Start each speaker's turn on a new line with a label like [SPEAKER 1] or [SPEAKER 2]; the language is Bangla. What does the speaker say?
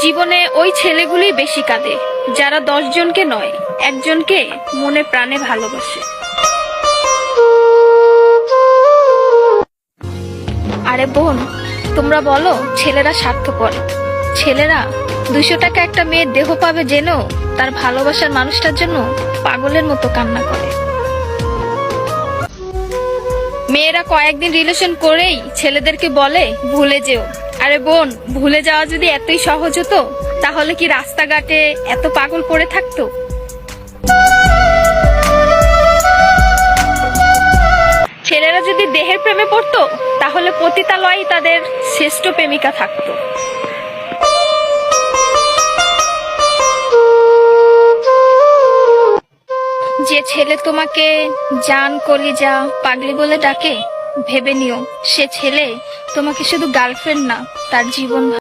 [SPEAKER 1] জীবনে ওই ছেলেগুলি বেশি কাঁদে যারা 10 জনকে নয়, একজনকে মনে প্রাণে ভালোবাসে। আরে বোন, তোমরা বলো ছেলেরা স্বার্থপর। ছেলেরা 200 টাকা একটা মেয়ের দেহ পাবে জেনেও তার ভালোবাসার মানুষটার জন্য পাগলের মতো কান্না করে। মেয়েরা কয়েকদিন রিলেশন করেই ছেলেদেরকে বলে ভুলে যেও। আরে বোন, ভুলে যাওয়া যদি এতই সহজ হতো তাহলে কি রাস্তাঘাটে এত পাগল পড়ে থাকতো? ছেলেরা যদি দেহের প্রেমে পড়তো তাহলে পতিতালয়েই তাদের শ্রেষ্ঠ প্রেমিকা থাকতো। যে ছেলে তোমাকে জান, কলিজা, পাগলি বলে ডাকে, ভেবে নিও সে ছেলে তোমাকে শুধু গার্লফ্রেন্ড না, তার জীবন